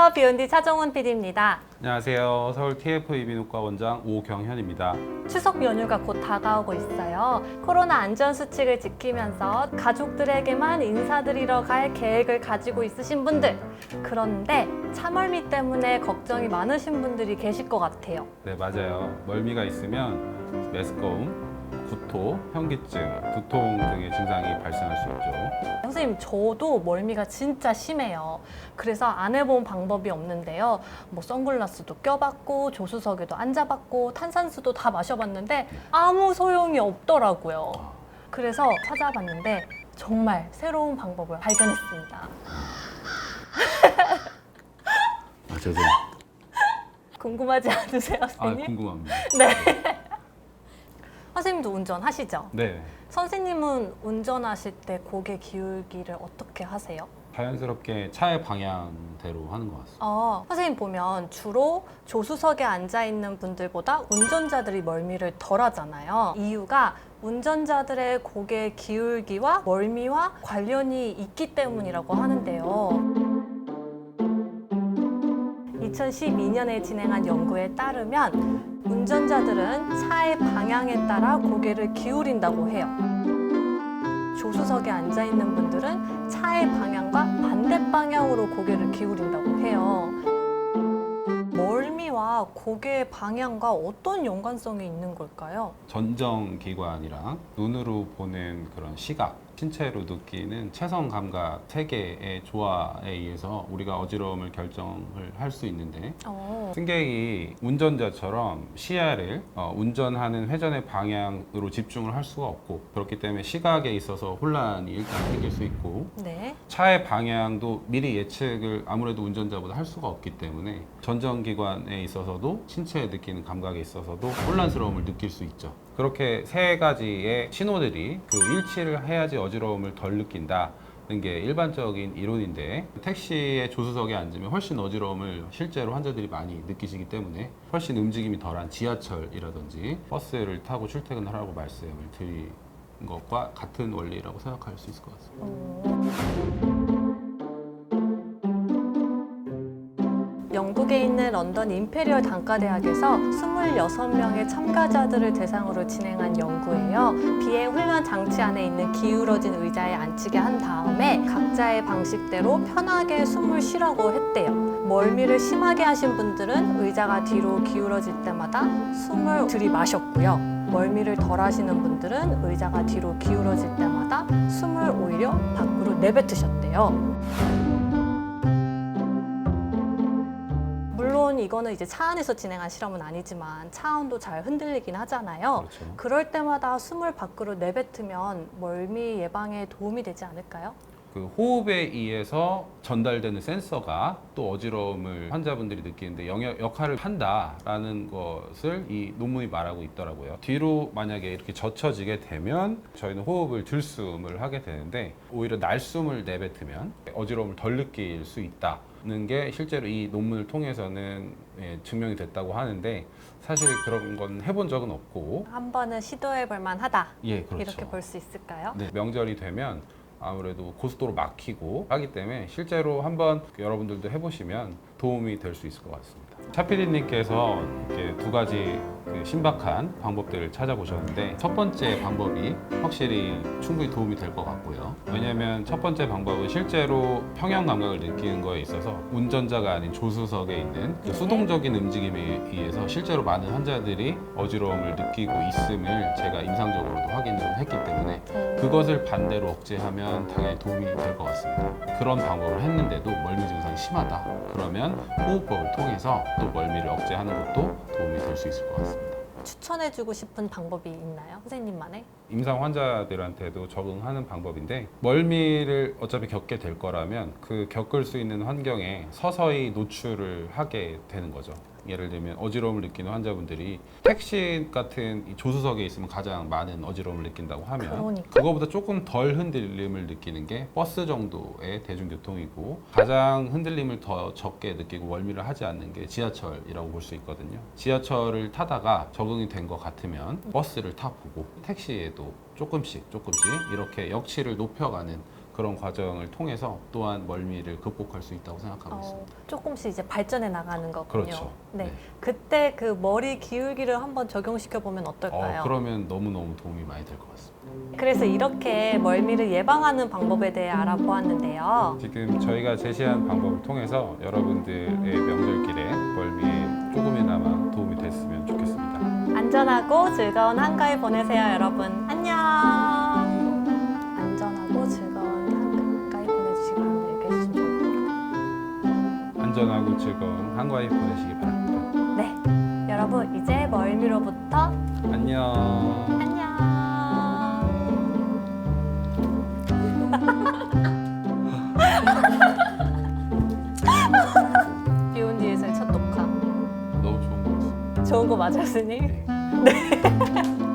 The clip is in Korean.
안녕하세요. 비욘디 차정원 PD입니다. 안녕하세요. 서울 TF이비인후과 원장 오경현입니다. 추석 연휴가 곧 다가오고 있어요. 코로나 안전수칙을 지키면서 가족들에게만 인사드리러 갈 계획을 가지고 있으신 분들. 그런데 차멀미 때문에 걱정이 많으신 분들이 계실 것 같아요. 네, 맞아요. 멀미가 있으면 메스꺼움, 구토, 현기증, 두통 등의 증상이 발생할 수 있죠. 선생님, 저도 멀미가 진짜 심해요. 그래서 안 해본 방법이 없는데요. 뭐 선글라스도 껴봤고 조수석에도 앉아봤고 탄산수도 다 마셔봤는데 아무 소용이 없더라고요. 그래서 찾아봤는데 정말 새로운 방법을 발견했습니다. 저도 궁금하지 않으세요, 선생님? 궁금합니다. 네. 선생님도 운전하시죠? 네, 선생님은 운전하실 때 고개 기울기를 어떻게 하세요? 자연스럽게 차의 방향대로 하는 것 같습니다. 선생님 보면 주로 조수석에 앉아 있는 분들보다 운전자들이 멀미를 덜 하잖아요. 이유가 운전자들의 고개 기울기와 멀미와 관련이 있기 때문이라고 하는데요. 2012년에 진행한 연구에 따르면 운전자들은 차의 방향에 따라 고개를 기울인다고 해요. 조수석에 앉아 있는 분들은 차의 방향과 반대 방향으로 고개를 기울인다고 해요. 멀미와 고개의 방향과 어떤 연관성이 있는 걸까요? 전정기관이랑 눈으로 보는 그런 시각, 신체로 느끼는 체성 감각 세개의 조화에 의해서 우리가 어지러움을 결정을 할 수 있는데, 승객이 운전자처럼 시야를 운전하는 회전의 방향으로 집중을 할 수가 없고, 그렇기 때문에 시각에 있어서 혼란이 일단 생길 수 있고, 네. 차의 방향도 미리 예측을 아무래도 운전자보다 할 수가 없기 때문에 전정기관에 있어서도 신체에 느끼는 감각에 있어서도 혼란스러움을 느낄 수 있죠. 그렇게 세 가지의 신호들이 일치를 해야지 어지러움을 덜 느낀다는 게 일반적인 이론인데, 택시의 조수석에 앉으면 훨씬 어지러움을 실제로 환자들이 많이 느끼시기 때문에 훨씬 움직임이 덜한 지하철이라든지 버스를 타고 출퇴근을 하라고 말씀을 드린 것과 같은 원리라고 생각할 수 있을 것 같습니다. 영국에 있는 런던 임페리얼 단과대학에서 26명의 참가자들을 대상으로 진행한 연구예요. 비행 훈련 장치 안에 있는 기울어진 의자에 앉히게 한 다음에 각자의 방식대로 편하게 숨을 쉬라고 했대요. 멀미를 심하게 하신 분들은 의자가 뒤로 기울어질 때마다 숨을 들이마셨고요. 멀미를 덜 하시는 분들은 의자가 뒤로 기울어질 때마다 숨을 오히려 밖으로 내뱉으셨대요. 물론 이거는 이제 차 안에서 진행한 실험은 아니지만 차원도 잘 흔들리긴 하잖아요. 그렇죠. 그럴 때마다 숨을 밖으로 내뱉으면 멀미 예방에 도움이 되지 않을까요? 호흡에 의해서 전달되는 센서가 또 어지러움을 환자분들이 느끼는데 역할을 한다라는 것을 이 논문이 말하고 있더라고요. 뒤로 만약에 이렇게 젖혀지게 되면 저희는 호흡을 들숨을 하게 되는데, 오히려 날숨을 내뱉으면 어지러움을 덜 느낄 수 있다는 게 실제로 이 논문을 통해서는 증명이 됐다고 하는데, 사실 그런 건 해본 적은 없고 한 번은 시도해 볼 만하다. 그렇죠. 이렇게 볼 수 있을까요? 네, 명절이 되면 아무래도 고속도로 막히고 하기 때문에 실제로 한번 여러분들도 해보시면 도움이 될 수 있을 것 같습니다. 차 PD님께서 이렇게 두 가지 신박한 방법들을 찾아보셨는데, 첫 번째 방법이 확실히 충분히 도움이 될 것 같고요. 왜냐하면 첫 번째 방법은 실제로 평형 감각을 느끼는 거에 있어서 운전자가 아닌 조수석에 있는 수동적인 움직임에 의해서 실제로 많은 환자들이 어지러움을 느끼고 있음을 제가 임상적으로도 확인을 했기 때문에 그것을 반대로 억제하면 당연히 도움이 될 것 같습니다. 그런 방법을 했는데도 멀미 증상이 심하다. 그러면 호흡법을 통해서 또 멀미를 억제하는 것도 도움이 될 수 있을 것 같습니다. 추천해주고 싶은 방법이 있나요? 선생님만의? 임상 환자들한테도 적응하는 방법인데, 멀미를 어차피 겪게 될 거라면 그 겪을 수 있는 환경에 서서히 노출을 하게 되는 거죠. 예를 들면 어지러움을 느끼는 환자분들이 택시 같은 이 조수석에 있으면 가장 많은 어지러움을 느낀다고 하면, 그거보다 조금 덜 흔들림을 느끼는 게 버스 정도의 대중교통이고, 가장 흔들림을 더 적게 느끼고 멀미를 하지 않는 게 지하철이라고 볼 수 있거든요. 지하철을 타다가 적응이 된 것 같으면 버스를 타보고 택시에도 조금씩 이렇게 역치를 높여가는 그런 과정을 통해서 또한 멀미를 극복할 수 있다고 생각하고 있습니다. 조금씩 이제 발전해 나가는 거군요. 그렇죠. 네. 네. 그때 그 머리 기울기를 한번 적용시켜 보면 어떨까요? 그러면 너무너무 도움이 많이 될 것 같습니다. 그래서 이렇게 멀미를 예방하는 방법에 대해 알아보았는데요. 지금 저희가 제시한 방법을 통해서 여러분들의 명절길에 멀미에 조금이나마 도움이 됐으면 좋겠습니다. 안전하고 즐거운 한가위 보내세요, 여러분. 안녕. 안전하고 즐거운 한가위 보내주시기 바랍니다. 이렇게 해주시면 좋을 것 같아요. 안전하고 즐거운 한가위 보내시기 바랍니다. 네, 여러분 이제 멀미로부터 안녕. 안녕. 비온 뒤에서의 첫 녹화. 너무 좋은 것 같습니다. 좋은 거 맞아요, 스님? 네.